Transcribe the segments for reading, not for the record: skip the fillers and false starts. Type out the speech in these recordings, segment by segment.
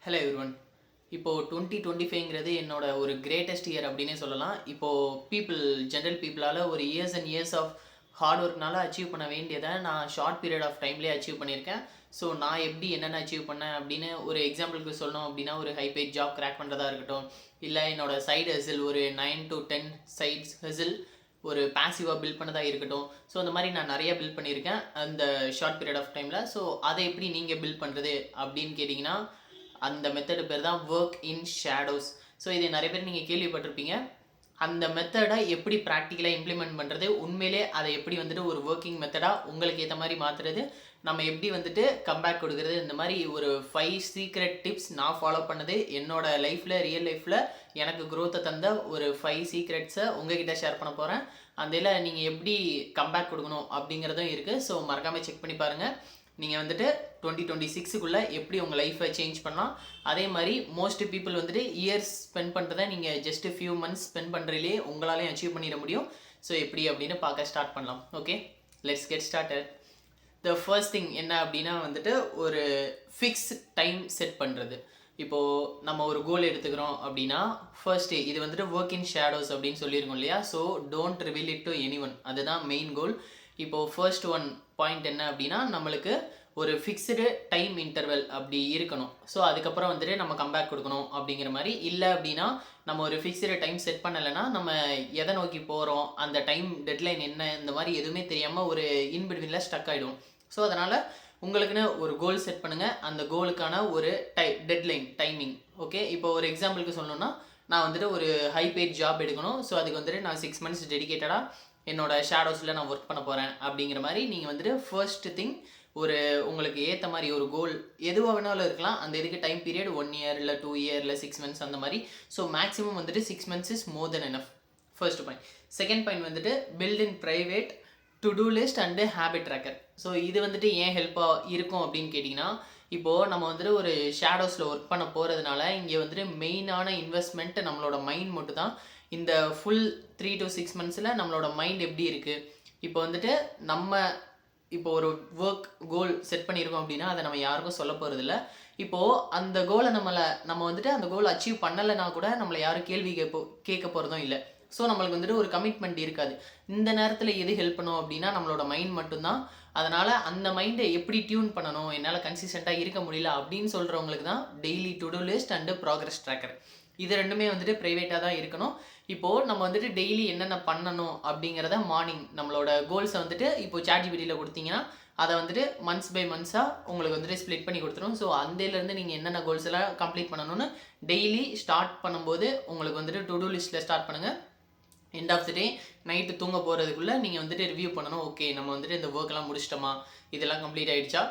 Hello everyone. இப்போது 2025ங்கிறது என்னோட ஒரு கிரேட்டஸ்ட் இயர் அப்படின்னே சொல்லலாம். ஜென்ரல் பீப்புளால் ஒரு years and years of hard ஒர்க்னால அச்சீவ் பண்ண வேண்டியதை நான் ஷார்ட் பீரியட் ஆஃப் டைம்லேயே அச்சீவ் பண்ணியிருக்கேன். ஸோ நான் எப்படி என்னென்ன அச்சீவ் பண்ணேன் அப்படின்னு ஒரு எக்ஸாம்பிளுக்கு சொல்லணும் அப்படின்னா, ஒரு ஹை பெய்ட் ஜாப் கிராக் பண்ணுறதா இருக்கட்டும், இல்லை என்னோட சைடு ஹசில் ஒரு 9 to 10 சைட்ஸ் ஹசில் ஒரு பாசிவாக பில்ட் பண்ணதா இருக்கட்டும். ஸோ அந்த மாதிரி நான் நிறைய பில்ட் பண்ணியிருக்கேன் அந்த ஷார்ட் பீரியட் ஆஃப் டைமில். ஸோ அதை எப்படி நீங்கள் பில்ட் பண்ணுறது அப்படின்னு கேட்டிங்கன்னா, அந்த மெத்தடு பேர் தான் ஒர்க் இன் ஷேடோஸ். ஸோ இதை நிறைய பேர் நீங்கள் கேள்விப்பட்டிருப்பீங்க. அந்த மெத்தடை எப்படி ப்ராக்டிக்கலாக இம்ப்ளிமெண்ட் பண்ணுறது, உண்மையிலே அதை எப்படி ஒரு ஒர்க்கிங் மெத்தடாக உங்களுக்கு ஏற்ற மாதிரி மாற்றுறது, நம்ம எப்படி கம்பேக் கொடுக்குறது, இந்த மாதிரி ஒரு 5 சீக்ரெட் டிப்ஸ் நான் ஃபாலோ பண்ணது என்னோட லைஃப்பில், ரியல் லைஃப்பில் எனக்கு க்ரோத்தை தந்த ஒரு 5 சீக்ரெட்ஸை உங்ககிட்ட ஷேர் பண்ண போகிறேன். அந்த இதில் நீங்கள் எப்படி கம்பேக் கொடுக்கணும் அப்படிங்கிறதும் இருக்குது. ஸோ மறக்காமல் செக் பண்ணி பாருங்கள். நீங்கள் 2026க்குள்ளே எப்படி உங்கள் லைஃப்பை சேஞ்ச் பண்ணலாம். அதே மாதிரி மோஸ்ட் பீப்புள் இயர்ஸ் ஸ்பெண்ட் பண்ணுறதை நீங்கள் ஜஸ்ட் ஃபியூ மந்த்ஸ் ஸ்பெண்ட் பண்ணுறதுலேயே உங்களாலேயும் அச்சீவ் பண்ணிட முடியும். ஸோ எப்படி அப்படின்னு பார்க்க ஸ்டார்ட் பண்ணலாம். Okay, let's get started. The first thing என்ன அப்படின்னா ஒரு ஃபிக்ஸ் டைம் செட் பண்ணுறது. இப்போது நம்ம ஒரு கோல் எடுத்துக்கிறோம் அப்படின்னா, ஃபர்ஸ்ட்டு இது ஒர்க் இன் ஷேடோஸ் அப்படின்னு சொல்லியிருக்கோம் இல்லையா. So don't reveal it to any one, அதுதான் மெயின் கோல். இப்போது ஃபர்ஸ்ட் பாயிண்ட் என்ன அப்படின்னா, நம்மளுக்கு ஒரு ஃபிக்ஸ்டு டைம் இன்டர்வல் அப்படி இருக்கணும். ஸோ அதுக்கப்புறம் நம்ம கம்பேக் கொடுக்கணும் அப்படிங்கிற மாதிரி. இல்லை அப்படின்னா நம்ம ஒரு ஃபிக்ஸ்டு டைம் செட் பண்ணலைன்னா நம்ம எதை நோக்கி போகிறோம், அந்த டைம் டெட்லைன் என்ன, இந்த மாதிரி எதுவுமே தெரியாமல் ஒரு இன்பிட்வீனில் ஸ்டக் ஆகிடும். ஸோ அதனால் உங்களுக்குன்னு ஒரு கோல் செட் பண்ணுங்கள். அந்த கோலுக்கான ஒரு டெட்லைன் டைமிங். ஓகே, இப்போ ஒரு எக்ஸாம்பிளுக்கு சொல்லணுன்னா, நான் ஒரு ஹை பெய்ட் ஜாப் எடுக்கணும். ஸோ அதுக்கு நான் 6 months டெடிகேட்டடாக என்னோட ஷேடோஸில் நான் ஒர்க் பண்ண போகிறேன் அப்படிங்கிற மாதிரி நீங்கள் ஃபர்ஸ்ட் திங் ஒரு உங்களுக்கு ஏற்ற மாதிரி ஒரு கோல் எதுவாக வேணாலும் இருக்கலாம். அந்த இதுக்கு டைம் பீரியட் 1 year இல்லை 2 year இல்லை 6 months அந்த மாதிரி. So maximum 6 months is more than enough. First point. Second point built in private to do list and habit tracker. So இது ஏன் ஹெல்ப்பாக இருக்கும் அப்படின்னு கேட்டிங்கன்னா, இப்போது நம்ம ஒரு ஷேடோஸில் ஒர்க் பண்ண போகிறதுனால இங்கே மெயினான இன்வெஸ்ட்மெண்ட் நம்மளோட மைண்ட் மட்டும் தான். இந்த ஃபுல் 3 to 6 months நம்மளோட மைண்ட் எப்படி இருக்குது, இப்போ நம்ம இப்போ ஒரு ஒர்க் கோல் செட் பண்ணியிருக்கோம் அப்படின்னா அதை நம்ம யாருக்கும் சொல்ல போகிறதில்ல. இப்போது அந்த கோலை நம்ம அந்த கோல் அச்சீவ் பண்ணலைன்னா கூட நம்மளை யாரும் கேள்வி கேட்க போகிறதும் இல்லை. ஸோ நம்மளுக்கு ஒரு கமிட்மெண்ட் இருக்காது. இந்த நேரத்தில் எது ஹெல்ப் பண்ணும் அப்படின்னா நம்மளோட மைண்ட் மட்டும்தான். அதனால் அந்த மைண்டை எப்படி டியூன் பண்ணணும், என்னால் கன்சிஸ்டண்ட்டாக இருக்க முடியல அப்படின்னு சொல்கிறவங்களுக்கு தான் daily to do list and progress tracker. இது ரெண்டுமே ப்ரைவேட்டாக தான் இருக்கணும். இப்போது நம்ம டெய்லி என்னென்ன பண்ணணும் அப்படிங்கிறத மார்னிங் நம்மளோட கோல்ஸை இப்போ சாட்ஜிபிடியில் கொடுத்தீங்கன்னா அதை மந்த்ஸ் பை மந்த்ஸாக உங்களுக்கு ஸ்ப்ளிட் பண்ணி கொடுத்துரும். ஸோ அந்தலேருந்து நீங்கள் என்னென்ன கோல்ஸ் எல்லாம் கம்ப்ளீட் பண்ணணும்னு டெய்லி ஸ்டார்ட் பண்ணும்போது உங்களுக்கு டு டூ லிஸ்ட்டில் ஸ்டார்ட் பண்ணுங்கள். End of the day night தூங்க போகிறதுக்குள்ளே நீங்கள் ரிவ்யூ பண்ணணும். ஓகே, நம்ம இந்த ஒர்க்கெல்லாம் முடிச்சிட்டோமா, இதெல்லாம் கம்ப்ளீட் ஆகிடுச்சா,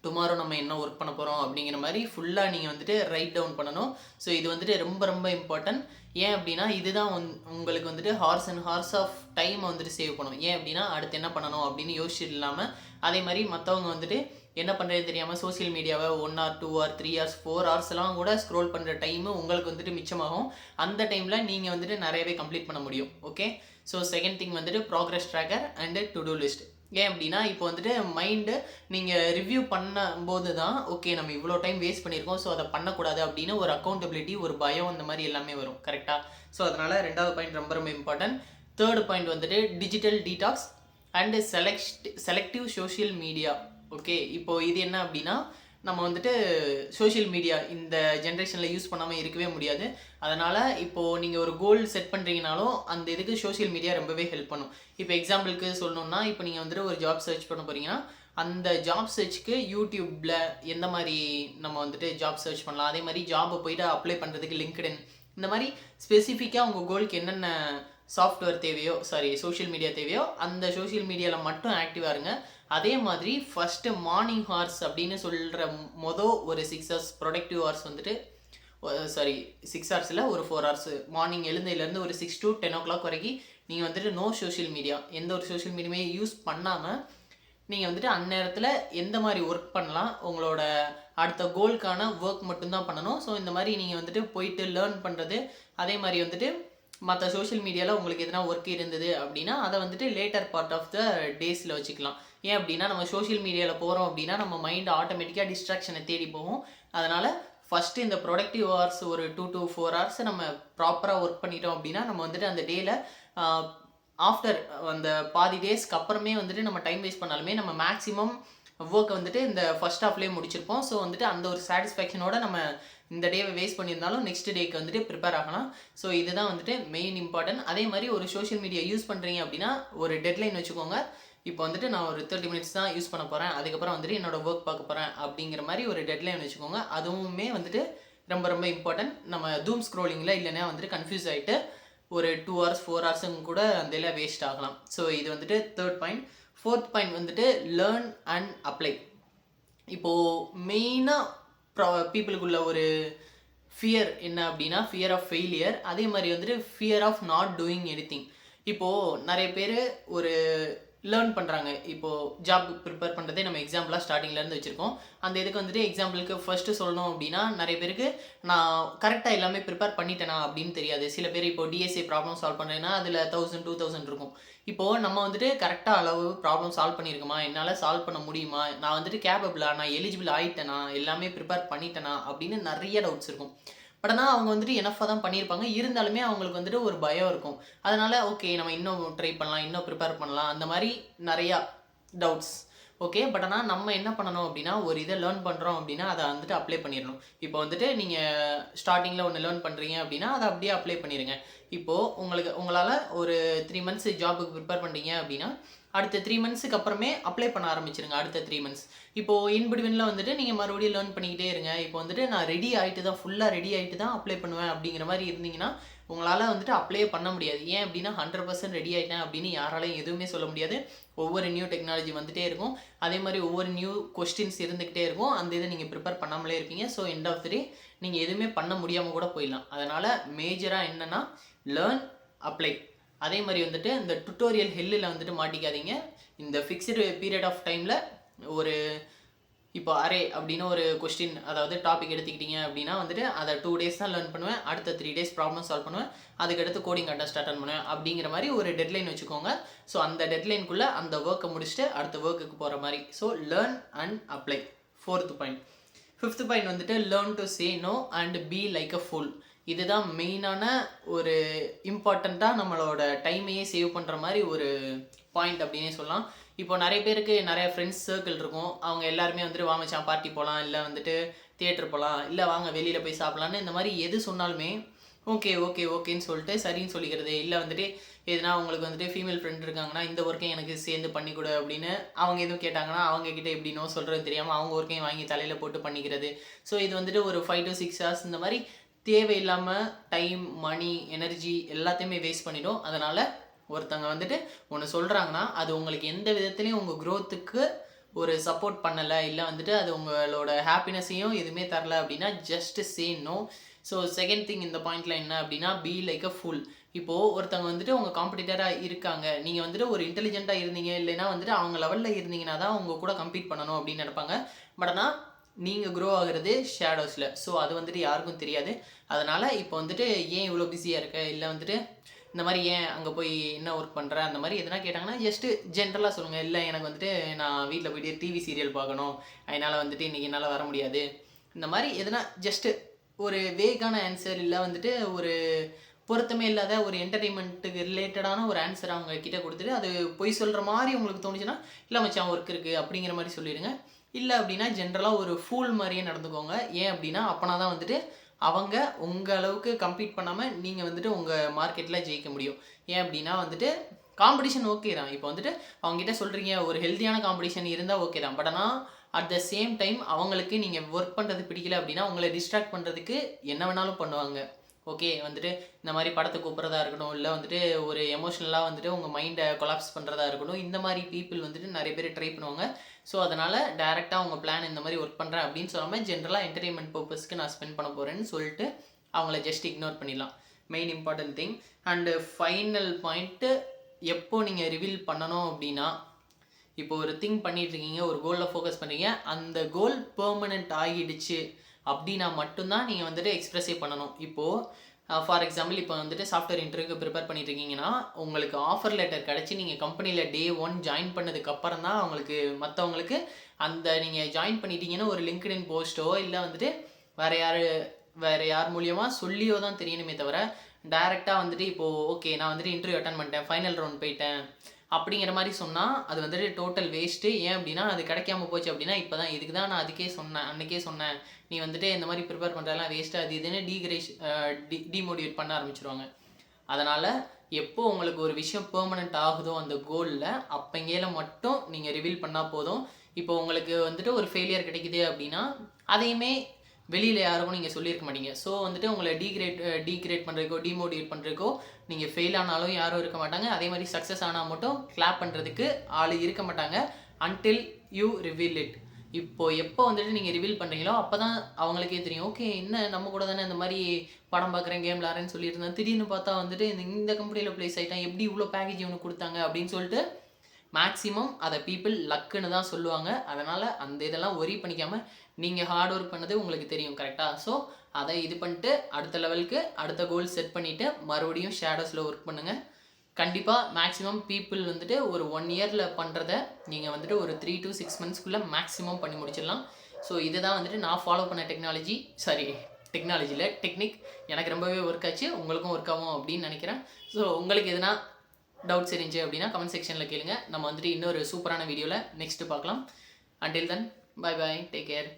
டுமாரோ நம்ம என்ன ஒர்க் பண்ண போகிறோம் அப்படிங்கிற மாதிரி ஃபுல்லாக நீங்கள் ரைட் டவுன் பண்ணணும். ஸோ இது ரொம்ப ரொம்ப இம்பார்ட்டன்ட். ஏன் அப்படின்னா இதுதான் உங்களுக்கு ஹார்ஸ் அண்ட் ஹார்ஸ் ஆஃப் டைமை சேவ் பண்ணும். ஏன் அப்படின்னா அடுத்து என்ன பண்ணணும் அப்படின்னு யோசிச்சு இல்லாமல், அதே மாதிரி மற்றவங்க என்ன பண்ணுறது தெரியாமல் சோசியல் மீடியாவை 1 hour 2 hour 3 hours 4 hours கூட ஸ்க்ரோல் பண்ணுற டைமு உங்களுக்கு மிச்சமாகும். அந்த டைமில் நீங்கள் நிறையவே கம்ப்ளீட் பண்ண முடியும். Okay, so second thing progress tracker and to do list. ஏன் அப்படின்னா இப்போ மைண்டு நீங்கள் ரிவ்யூ பண்ணும்போது தான் ஓகே நம்ம இவ்வளோ டைம் வேஸ்ட் பண்ணியிருக்கோம், ஸோ அதை பண்ணக்கூடாது அப்படின்னு ஒரு அக்கௌண்டபிலிட்டி, ஒரு பயம், இந்த மாதிரி எல்லாமே வரும். கரெக்டாக? ஸோ அதனால் ரெண்டாவது பாயிண்ட் ரொம்ப ரொம்ப important. Third point digital detox and selective social media. Okay, இப்போது இது என்ன அப்படின்னா நம்ம சோஷியல் மீடியா இந்த ஜென்ரேஷனில் யூஸ் பண்ணாமல் இருக்கவே முடியாது. அதனால் இப்போது நீங்கள் ஒரு கோல் செட் பண்ணுறீங்கனாலும் அந்த இதுக்கு சோஷியல் மீடியா ரொம்பவே ஹெல்ப் பண்ணும். இப்போ எக்ஸாம்பிளுக்கு சொல்லணுன்னா, இப்போ நீங்கள் ஒரு ஜாப் சர்ச் பண்ண போகிறீங்கன்னா அந்த ஜாப் சர்ச்சுக்கு யூடியூப்பில் எந்த மாதிரி நம்ம ஜாப் சர்ச் பண்ணலாம், அதே மாதிரி ஜாபை போய்ட்டு அப்ளை பண்ணுறதுக்கு லிங்க்டின், இந்த மாதிரி ஸ்பெசிஃபிக்காக உங்கள் கோலுக்கு என்னென்ன சாஃப்ட்வேர் தேவையோ, சோஷியல் மீடியா தேவையோ அந்த சோஷியல் மீடியாவில் மட்டும் ஆக்டிவாக இருங்க. அதே மாதிரி ஃபஸ்ட்டு மார்னிங் ஹார்ஸ் அப்படின்னு சொல்கிற ஒரு 6 hours ப்ரொடக்டிவ் ஹார்ஸ் 6 hours இல்லை, ஒரு 4 hours மார்னிங் எழுந்ததுலேருந்து ஒரு 6 to 10 o'clock வரைக்கும் நீங்கள் நோ சோஷியல் மீடியா, எந்த ஒரு சோஷியல் மீடியாமே யூஸ் பண்ணாமல் நீங்கள் அந்நேரத்தில் எந்த மாதிரி ஒர்க் பண்ணலாம், உங்களோட அடுத்த கோலுக்கான ஒர்க் மட்டும்தான் பண்ணணும். ஸோ இந்த மாதிரி நீங்கள் போயிட்டு லேர்ன் பண்ணுறது, அதே மாதிரி மற்ற சோஷியல் மீடியாவில் உங்களுக்கு எதனா ஒர்க் இருந்தது அப்படின்னா அதை லேட்டர் பார்ட் ஆஃப் த டேஸில் வச்சுக்கலாம். ஏன் அப்படின்னா நம்ம சோஷியல் மீடியாவில் போகிறோம் அப்படின்னா நம்ம மைண்ட் ஆட்டோமேட்டிக்காக டிஸ்ட்ராக்ஷனை தேடி போகும். அதனால் ஃபஸ்ட்டு இந்த ப்ரொடக்டிவ் ஹவர்ஸ் ஒரு 2 to 4 ஹவர்ஸ் நம்ம ப்ராப்பராக ஒர்க் பண்ணிட்டோம் அப்படின்னா நம்ம வந்துட்டு அந்த டேயில் ஆஃப்டர் அந்த பாதி டேஸ்க்கு அப்புறமே வந்துட்டு நம்ம டைம் வேஸ்ட் பண்ணாலுமே நம்ம மேக்ஸிமம் ஒர்க்கை வந்துட்டு இந்த ஃபர்ஸ்ட் ஹாஃப்லேயே முடிச்சிருப்போம். ஸோ வந்துட்டு அந்த ஒரு சாட்டிஸ்ஃபேக்ஷனோட நம்ம இந்த டேவை வேஸ்ட் பண்ணியிருந்தாலும் நெக்ஸ்ட் டேக்கு வந்துட்டு ப்ரிப்பேர் ஆகலாம். ஸோ இதுதான் வந்துட்டு மெயின் இம்பார்ட்டன்ட். அதே மாதிரி ஒரு சோஷியல் மீடியா யூஸ் பண்ணுறீங்க அப்படின்னா ஒரு டெட்லைன் வச்சுக்கோங்க. இப்போ வந்துட்டு நான் ஒரு 30 மினிட்ஸ் தான் யூஸ் பண்ண போகிறேன், அதுக்கப்புறம் வந்துட்டு என்னோடய ஒர்க் பார்க்க போகிறேன் அப்படிங்கிற மாதிரி ஒரு டெட்லைன் வச்சுக்கோங்க. அதுவுமே வந்துட்டு ரொம்ப ரொம்ப இம்பார்ட்டன்ட். நம்ம டூம் ஸ்க்ரோலிங்கில் இல்லைன்னா வந்துட்டு கன்ஃபியூஸ் ஆகிட்டு ஒரு 2 hours 4 hours கூட அந்த இதில் வேஸ்ட் ஆகலாம். ஸோ இது வந்துட்டு 3rd பாயிண்ட். 4th பாயிண்ட் வந்துட்டு லேர்ன் அண்ட் அப்ளை. இப்போது மெயினாக பீப்புளுக்குள்ள ஒரு ஃபியர் என்ன அப்படின்னா ஃபியர் ஆஃப் ஃபெயிலியர், அதே மாதிரி வந்துட்டு fear of not doing anything. இப்போது நிறைய பேர் ஒரு லேர்ன் பண்ணுறாங்க. இப்போது ஜாப் ப்ரிப்பேர் பண்ணுறதே நம்ம எக்ஸாம்பிளாக ஸ்டார்டிங்லேருந்து வச்சுருக்கோம். அந்த இதுக்கு வந்துட்டு எக்ஸாம்பிளுக்கு ஃபஸ்ட்டு சொல்லணும் அப்படின்னா நிறைய பேருக்கு நான் கரெக்டாக எல்லாமே ப்ரிப்பேர் பண்ணிட்டேனா அப்படின்னு தெரியாது. சில பேர் இப்போ டிஎஸ்ஏ ப்ராப்ளம் சால்வ் பண்ணுறேன்னா அதில் 1000 2000 இருக்கும். இப்போது நம்ம வந்துட்டு கரெக்டாக அளவு ப்ராப்ளம் சால்வ் பண்ணியிருக்கோமா, என்னால் சால்வ் பண்ண முடியுமா, நான் வந்துட்டு கேப்பபிளா, நான் எலிஜிபிள் ஆகிட்டேனா, எல்லாமே ப்ரிப்பேர் பண்ணிட்டேனா அப்படின்னு நிறைய டவுட்ஸ் இருக்கும். பட் ஆனால் அவங்க வந்துட்டு எனஃபாக தான் பண்ணியிருப்பாங்க. இருந்தாலுமே அவங்களுக்கு வந்துட்டு ஒரு பயம் இருக்கும். அதனால் ஓகே நம்ம இன்னும் ட்ரை பண்ணலாம், இன்னும் ப்ரிப்பேர் பண்ணலாம், அந்த மாதிரி நிறையா டவுட்ஸ். ஓகே, பட் ஆனால் நம்ம என்ன பண்ணணும் அப்படின்னா ஒரு இதை லேர்ன் பண்ணுறோம் அப்படின்னா அதை வந்துட்டு அப்ளை பண்ணிடணும். இப்போ வந்துட்டு நீங்கள் ஸ்டார்டிங்கில் ஒன்று லேர்ன் பண்ணுறீங்க அப்படின்னா அதை அப்படியே அப்ளை பண்ணிடுங்க. இப்போது உங்களால் ஒரு 3 months ஜாபுக்கு ப்ரிப்பேர் பண்ணுறீங்க அப்படின்னா அடுத்த 3 monthsக்கு அப்புறமே அப்ளை பண்ண ஆரம்பிச்சிருங்க. அடுத்த 3 months இப்போது இன்பிட்வீனில் வந்துட்டு நீங்கள் மறுபடியும் லேர்ன் பண்ணிக்கிட்டே இருங்க. இப்போ வந்துட்டு நான் ரெடி ஆகிட்டு தான் ஃபுல்லாக ரெடி ஆகிட்டு தான் அப்ளை பண்ணுவேன் அப்படிங்கிற மாதிரி இருந்தீங்கன்னா உங்களால் வந்துட்டு அப்ளை பண்ண முடியாது. ஏன் அப்படின்னா 100% ரெடி ஆகிட்டேன் அப்படின்னு யாராலையும் எதுவுமே சொல்ல முடியாது. ஒவ்வொரு நியூ டெக்னாலஜி வந்துகிட்டே இருக்கும். அதே மாதிரி ஒவ்வொரு நியூ கொஸ்டின்ஸ் இருந்துக்கிட்டே இருக்கும். அந்த இதை நீங்கள் ப்ரிப்பேர் பண்ணாமலே இருப்பீங்க. ஸோ எண்ட் ஆஃப் தி டே நீங்கள் எதுவுமே பண்ண முடியாமல் கூட போயிடலாம். அதனால் மேஜராக என்னென்னா லேர்ன், அப்ளை. அதே மாதிரி வந்துட்டு இந்த டுட்டோரியல் ஹெல்லில் வந்துட்டு மாட்டிக்காதீங்க. இந்த ஃபிக்ஸ்டு பீரியட் ஆஃப் டைமில் ஒரு இப்போ அரே அப்படின்னு ஒரு கொஸ்டின் அதாவது டாபிக் எடுத்துக்கிட்டீங்க அப்படின்னா வந்துட்டு அதை 2 days தான் லேர்ன் பண்ணுவேன், அடுத்த 3 days ப்ராப்ளம் சால்வ் பண்ணுவேன், அதுக்கடுத்து கோடிங் கண்டெஸ்ட் அட்டன் பண்ணுவேன் அப்படிங்கிற மாதிரி ஒரு டெட்லைன் வச்சுக்கோங்க. ஸோ அந்த டெட்லைனுக்குள்ளே அந்த ஒர்க்கை முடிச்சுட்டு அடுத்த ஒர்க்குக்கு போகிற மாதிரி. So learn and apply 4th point. 5th point வந்துட்டு learn to say no and be like a fool. இதுதான் மெயினான ஒரு இம்பார்ட்டண்ட்டாக நம்மளோட டைமையே சேவ் பண்ணுற மாதிரி ஒரு பாயிண்ட் அப்படின்னே சொல்லலாம். இப்போ நிறைய பேருக்கு நிறைய ஃப்ரெண்ட்ஸ் சர்க்கிள் இருக்கும். அவங்க எல்லாருமே வந்துட்டு வா மச்சான் பார்ட்டி போகலாம், இல்லை வந்துட்டு தியேட்டர் போகலாம், இல்லை வாங்க வெளியில் போய் சாப்பிட்லான்னு இந்த மாதிரி எது சொன்னாலுமே ஓகே ஓகே ஓகேன்னு சொல்லிட்டு சரின்னு சொல்லிக்கிறது. இல்லை வந்துட்டு எதுனா அவங்களுக்கு வந்துட்டு ஃபீமேல் ஃப்ரெண்ட் இருக்காங்கன்னா இந்த ஒர்க்கையும் எனக்கு சேர்ந்து பண்ணி கொடு அப்படின்னு அவங்க எதுவும் கேட்டாங்கன்னா அவங்கக்கிட்ட எப்படி நோ சொல்கிறது தெரியாமல் அவங்க ஒர்க்கையும் வாங்கி தலையில் போட்டு பண்ணிக்கிறது. ஸோ இது வந்துட்டு ஒரு 5 to 6 hours இந்த மாதிரி தேவையில்லாமல் டைம், மணி, எனர்ஜி எல்லாத்தையுமே வேஸ்ட் பண்ணிடும். அதனால் ஒருத்தங்க வந்துட்டு ஒன்று சொல்கிறாங்கன்னா அது உங்களுக்கு எந்த விதத்துலேயும் உங்கள் க்ரோத்துக்கு ஒரு சப்போர்ட் பண்ணலை, இல்லை வந்துட்டு அது உங்களோட ஹாப்பினஸையும் எதுவுமே தரல அப்படின்னா just say no. So second thing இந்த பாயிண்டில் என்ன அப்படின்னா பி லைக் அ ஃபுல். இப்போது ஒருத்தவங்க வந்துட்டு உங்கள் காம்படிட்டராக இருக்காங்க, நீங்கள் வந்துட்டு ஒரு இன்டெலிஜென்ட்டாக இருந்தீங்க இல்லைன்னா வந்துட்டு அவங்க லெவலில் இருந்தீங்கன்னா தான் உங்கள் கூட கம்பீட் பண்ணணும் அப்படின்னு நினைப்பாங்க. பட் ஆனால் நீங்கள் க்ரோ ஆகுறது ஷேடோஸில். ஸோ அது வந்துட்டு யாருக்கும் தெரியாது. அதனால் இப்போ வந்துட்டு ஏன் இவ்வளோ பிஸியாக இருக்க, இல்லை வந்துட்டு இந்த மாதிரி ஏன் அங்கே போய் என்ன ஒர்க் பண்ணுற அந்த மாதிரி எதனா கேட்டாங்கன்னா ஜஸ்ட்டு ஜென்ரலாக சொல்லுங்கள். இல்லை எனக்கு வந்துட்டு நான் வீட்டில் போய்ட்டு டிவி சீரியல் பார்க்கணும், அதனால் வந்துட்டு இன்றைக்கி என்னால் வர முடியாது. இந்த மாதிரி எதனா ஜஸ்ட்டு ஒரு வேகான ஆன்சர், இல்லை வந்துட்டு ஒரு பொருத்தமே இல்லாத ஒரு என்டர்டெயின்மெண்ட்டுக்கு ரிலேட்டடான ஒரு ஆன்சர் அவங்க கிட்டே கொடுத்துட்டு அது பொய் சொல்கிற மாதிரி உங்களுக்கு தோணுச்சுன்னா இல்லை மச்சான் ஒர்க் இருக்குது அப்படிங்கிற மாதிரி சொல்லிடுங்க. இல்லை அப்படின்னா ஜென்ரலாக ஒரு ஃபூல் மாதிரியே நடந்துக்கோங்க. ஏன் அப்படின்னா அப்போனா தான் வந்துட்டு அவங்க உங்கள் அளவுக்கு கம்பீட் பண்ணாமல் நீங்கள் வந்துட்டு உங்கள் மார்க்கெட்டில் ஜெயிக்க முடியும். ஏன் அப்படின்னா வந்துட்டு காம்படிஷன் ஓகே தான். இப்போ வந்துட்டு அவங்ககிட்ட சொல்கிறீங்க ஒரு ஹெல்த்தியான காம்படிஷன் இருந்தால் ஓகே தான். பட் ஆனால் அட் த சேம் டைம் அவங்களுக்கு நீங்கள் ஒர்க் பண்ணுறது பிடிக்கல அப்படின்னா உங்களை டிஸ்ட்ராக்ட் பண்ணுறதுக்கு என்ன வேணாலும் பண்ணுவாங்க. ஓகே வந்துட்டு இந்த மாதிரி படத்தை கூப்பிட்றதா இருக்கட்டும், இல்லை வந்துட்டு ஒரு எமோஷ்னலாக வந்துட்டு உங்கள் மைண்டை கொலாப்ஸ் பண்ணுறதா இருக்கட்டும், இந்த மாதிரி பீப்புள் வந்துட்டு நிறைய பேர் ட்ரை பண்ணுவாங்க. ஸோ அதனால் டேரெக்டாக உங்கள் பிளான் இந்த மாதிரி ஒர்க் பண்ணுறேன் அப்படின்னு சொல்லாமல் ஜென்ரலாக என்டர்டெயின்மெண்ட் பர்பஸ்க்கு நான் ஸ்பெண்ட் பண்ண போகிறேன்னு சொல்லிட்டு அவங்கள ஜஸ்ட் இக்னோர் பண்ணிடலாம். Main important thing. And final point, எப்போ நீங்கள் ரிவீல் பண்ணணும் அப்படின்னா இப்போ ஒரு திங் பண்ணிகிட்ருக்கீங்க, ஒரு கோலில் ஃபோக்கஸ் பண்ணுறீங்க, அந்த கோல் பெர்மனெண்ட் ஆகிடுச்சு அப்படின்னா மட்டும்தான் நீங்கள் வந்துட்டு எக்ஸ்ப்ரெஸ்ஸே பண்ணணும். இப்போது ஃபார் எக்ஸாம்பிள் இப்போ வந்துட்டு சாஃப்ட்வேர் இன்டர்வியூக்கு ப்ரிப்பேர் பண்ணிட்டு இருக்கீங்கன்னா, உங்களுக்கு ஆஃபர் லெட்டர் கிடச்சி நீங்கள் கம்பெனியில் டே 1 ஜாயின் பண்ணதுக்கப்புறம் தான் அவங்களுக்கு மற்றவங்களுக்கு அந்த நீங்கள் ஜாயின் பண்ணிட்டீங்கன்னு ஒரு லிங்க்டின் போஸ்ட்டோ இல்லை வந்துட்டு வேறு யார் மூலியமா சொல்லியோ தான் தெரியணுமே தவிர, டைரெக்டாக வந்துட்டு இப்போது ஓகே நான் வந்துட்டு இன்டர்வியூ அட்டன் பண்ணிட்டேன், ஃபைனல் ரவுண்ட் போயிட்டேன் அப்படிங்கிற மாதிரி சொன்னால் அது வந்துட்டு டோட்டல் வேஸ்ட்டு. ஏன் அப்படின்னா அது கிடைக்காம போச்சு அப்படின்னா இப்போ தான் இதுக்கு தான் நான் அதுக்கே சொன்னேன், அன்றைக்கே சொன்னேன், நீ வந்துட்டு இந்த மாதிரி ப்ரிப்பேர் பண்ணுறதெல்லாம் வேஸ்ட்டு அது இதுன்னு டிமோட்டிவேட் பண்ண ஆரம்பிச்சிருவாங்க. அதனால் எப்போ உங்களுக்கு ஒரு விஷயம் பெர்மனெண்ட் ஆகுதோ அந்த கோலில், அப்போங்கேல மட்டும் நீங்கள் ரிவீல் பண்ணால் போதும். இப்போ உங்களுக்கு வந்துட்டு ஒரு ஃபெயிலியர் கிடைக்குது அப்படின்னா அதையுமே வெளியில் யாருக்கும் நீங்கள் சொல்லியிருக்க மாட்டீங்க. ஸோ வந்துட்டு உங்களை டீக்ரேட் பண்ணுறதுக்கோ டிமோட்டிவேட் பண்ணுறதுக்கோ நீங்கள் ஃபெயில் ஆனாலும் யாரும் இருக்க மாட்டாங்க. அதே மாதிரி சக்ஸஸ் ஆனால் மட்டும் கிளாப் பண்ணுறதுக்கு ஆள் இருக்க மாட்டாங்க அன்டில் யூ ரிவீல் இட். இப்போது எப்போ வந்துட்டு நீங்கள் ரிவீல் பண்ணுறீங்களோ அப்போ தான் அவங்களுக்கே தெரியும், ஓகே என்ன நம்ம கூட தானே இந்த மாதிரி படம் பார்க்குறேன் கேம் விளாட்றேன்னு சொல்லியிருந்தேன், திடீர்னு பார்த்தா வந்துட்டு இந்த கம்பெனியில் ப்ளேஸ் ஆகிட்டான், எப்படி இவ்வளோ பேக்கேஜ் இவனுக்கு கொடுத்தாங்க அப்படின்னு சொல்லிட்டு மேக்ஸிமம் அதை பீப்புள் லக்குன்னு தான் சொல்லுவாங்க. அதனால் அந்த இதெல்லாம் ஒரி பண்ணிக்காமல் நீங்கள் ஹார்ட் ஒர்க் பண்ணது உங்களுக்கு தெரியும் கரெக்டாக. ஸோ அதை இது பண்ணிட்டு அடுத்த லெவலுக்கு அடுத்த கோல் செட் பண்ணிவிட்டு மறுபடியும் ஷேடோஸில் ஒர்க் பண்ணுங்கள். கண்டிப்பாக மேக்ஸிமம் பீப்புள் வந்துட்டு ஒரு 1 இயரில் பண்ணுறத நீங்கள் வந்துட்டு ஒரு 3 to 6 monthsக்குள்ளே மேக்ஸிமம் பண்ணி முடிச்சிடலாம். ஸோ இதுதான் வந்துட்டு நான் ஃபாலோ பண்ண டெக்னாலஜியில் டெக்னிக். எனக்கு ரொம்பவே ஒர்க் ஆச்சு, உங்களுக்கும் ஒர்க் ஆகும் அப்படின்னு நினைக்கிறேன். ஸோ உங்களுக்கு எதுனா டவுட்ஸ் இருந்துச்சு அப்படின்னா கமெண்ட் செக்ஷனில் கேளுங்க. நம்ம வந்துட்டு இன்னொரு சூப்பரான வீடியோவில் நெக்ஸ்ட்டு பார்க்கலாம். Until then bye bye, take care.